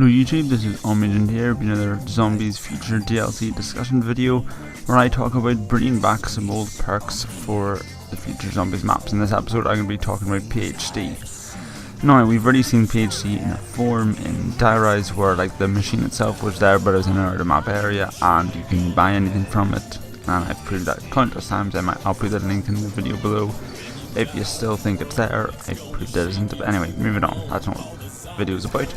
Hello YouTube, this is Omagent here with another Zombies Future DLC discussion video where I talk about bringing back some old perks for the future Zombies maps. In this episode I'm going to be talking about PhD. Now, we've already seen PhD in a form in Diarise where like the machine itself was there but it was in another map area and you can buy anything from it, and I've proved that countless times. I'll put that link in the video below if you still think it's there. I've proved it isn't, but anyway, moving on, that's not what the video is about.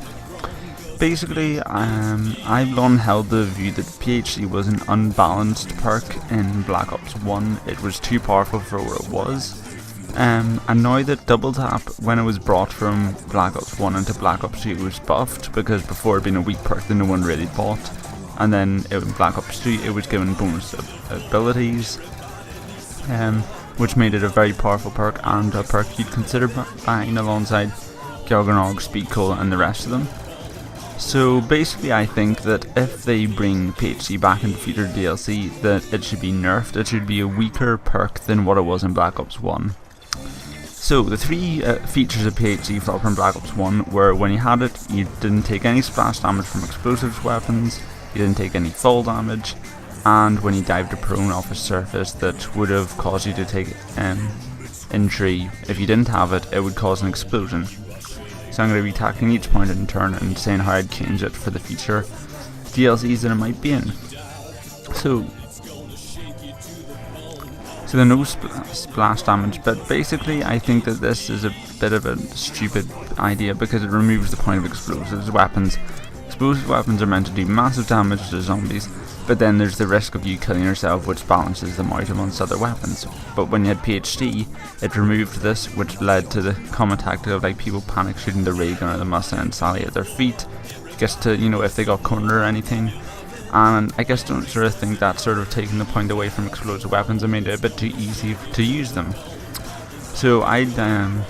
Basically, I've long held the view that PhD was an unbalanced perk in Black Ops 1. It was too powerful for what it was. And now that Double Tap, when it was brought from Black Ops 1 into Black Ops 2, it was buffed, because before it had been a weak perk that no one really bought. And then in Black Ops 2 it was given bonus abilities, which made it a very powerful perk, and a perk you'd consider buying alongside Juggernog, Speed Cola and the rest of them. So basically I think that if they bring PhD back into future DLC, that it should be nerfed. It should be a weaker perk than what it was in Black Ops 1. So the three features of PhD for in Black Ops 1 were: when you had it, you didn't take any splash damage from explosives weapons, you didn't take any fall damage, and when you dived to prone off a surface that would have caused you to take injury, if you didn't have it, it would cause an explosion. So I'm going to be tackling each point in turn and saying how I'd change it for the future DLCs that it might be in. So the no splash damage, but basically I think that this is a bit of a stupid idea because it removes the point of explosives weapons. Explosive weapons are meant to do massive damage to zombies, but then there's the risk of you killing yourself, which balances them out amongst other weapons. But when you had PhD, it removed this, which led to the common tactic of like people panic shooting the ray gun or the Mustang and Sally at their feet, just to, you know, if they got cornered or anything. And I guess don't sort of think that sort of taking the point away from explosive weapons and made it a bit too easy to use them. So I'd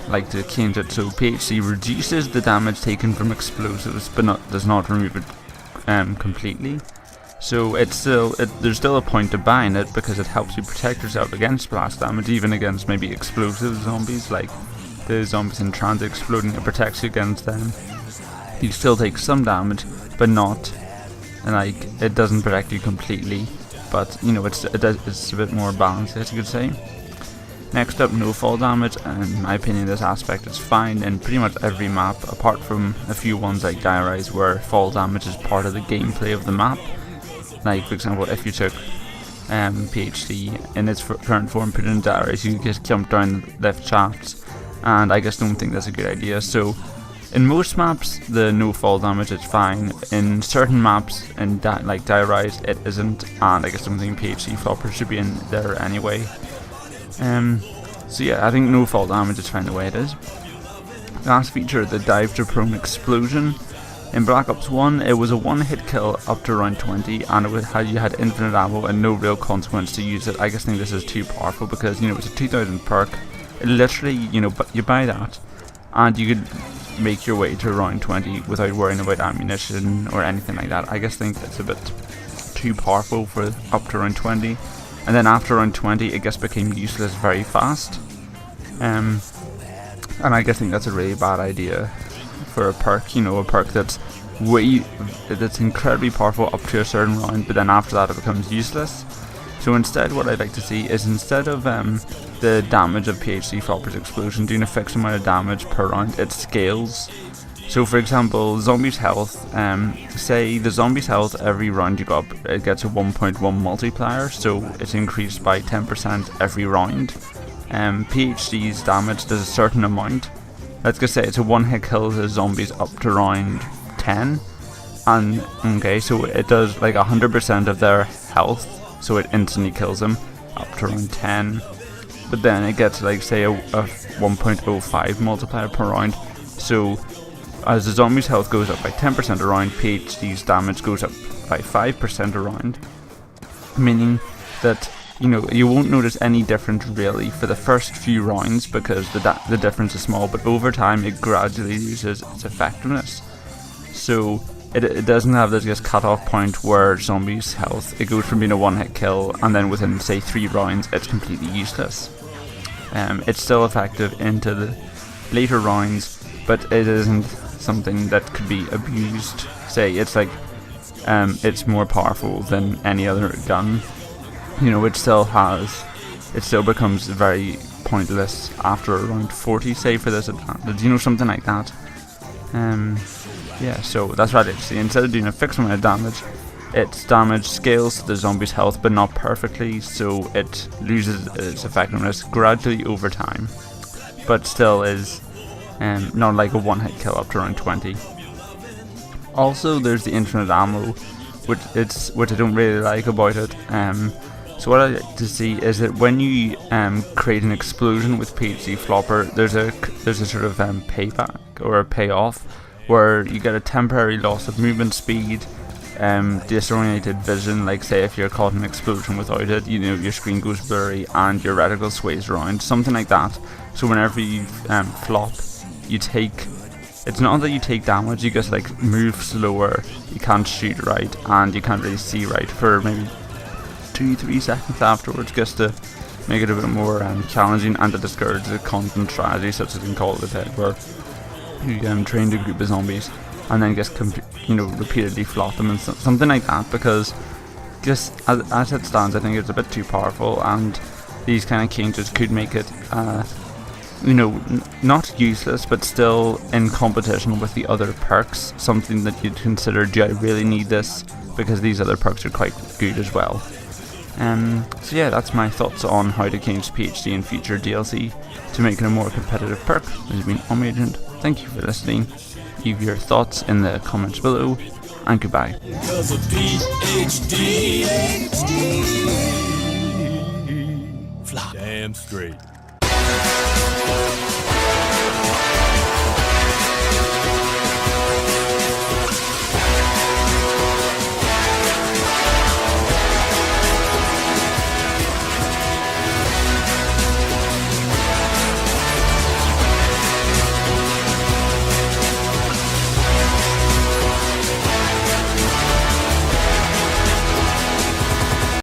like to change it so PhD reduces the damage taken from explosives, but does not remove it completely. So there's still a point to buying it because it helps you protect yourself against splash damage, even against maybe explosive zombies, like the zombies in transit exploding. It protects you against them. You still take some damage, but not, and like it doesn't protect you completely. But you know, it's a bit more balanced, I guess you could say. Next up, no fall damage, and in my opinion this aspect is fine in pretty much every map, apart from a few ones like Diarise where fall damage is part of the gameplay of the map. Like for example, if you took PhD in its current form, put it in Diarise, you just jump down left shafts, and I just don't think that's a good idea. So in most maps the no fall damage is fine. In certain maps in like Diarise it isn't, and I guess don't think PhD floppers should be in there anyway. So yeah, I think no fall damage is fine the way it is. Last feature, the dive to prone explosion. In Black Ops 1 it was a one hit kill up to round 20, and you had infinite ammo and no real consequence to use it. I just think this is too powerful because, you know, it's a 2000 perk. It literally, you know, you buy that and you could make your way to round 20 without worrying about ammunition or anything like that. I just think it's a bit too powerful for up to round 20. And then after round 20 it just became useless very fast, and I just think that's a really bad idea for a perk. You know, a perk that's incredibly powerful up to a certain round, but then after that it becomes useless. So instead what I'd like to see is, instead of the damage of PhD Flopper's explosion doing a fixed amount of damage per round, it scales. So for example, zombies health, say the zombies health every round you go up, it gets a 1.1 multiplier, so it's increased by 10% every round. PhD's damage does a certain amount. Let's just say it's a one hit kill the zombies up to round 10, and okay, so it does like 100% of their health, so it instantly kills them up to round 10. But then it gets like say a 1.05 multiplier per round, so as the zombie's health goes up by 10% a round, PhD's damage goes up by 5% a round, meaning that, you know, you won't notice any difference really for the first few rounds because the difference is small, but over time it gradually loses its effectiveness. So it doesn't have this just cut-off point where zombies' health, it goes from being a one-hit kill and then within say 3 rounds it's completely useless. It's still effective into the later rounds, but it isn't something that could be abused. Say it's like it's more powerful than any other gun. You know, it still becomes very pointless after around 40, say, for this advantage. You know, something like that. Yeah, so that's what I see. Instead of doing a fixed amount of damage, its damage scales to the zombie's health, but not perfectly, so it loses its effectiveness gradually over time. But still is not like a one-hit kill up to around 20. Also, there's the infinite ammo, which I don't really like about it. So what I like to see is that when you create an explosion with PhD Flopper, there's a sort of payback or a payoff where you get a temporary loss of movement speed, disoriented vision, like say if you're caught in an explosion without it, you know, your screen goes blurry and your reticle sways around, something like that. So whenever you flop, you take, it's not that you take damage, you just like move slower, you can't shoot right, and you can't really see right for maybe 2-3 seconds afterwards, just to make it a bit more challenging and to discourage the constant strategy, such as in Call of the Dead, where you train a group of zombies and then just repeatedly flop them and something like that, because just as it stands, I think it's a bit too powerful, and these kind of changes could make it not useless, but still in competition with the other perks, something that you'd consider, do I really need this, because these other perks are quite good as well. So yeah, that's my thoughts on how to change PhD in future DLC to make it a more competitive perk. This has been Omagent. Thank you for listening. Leave your thoughts in the comments below, and goodbye. Because of PhD. Fly. Damn straight.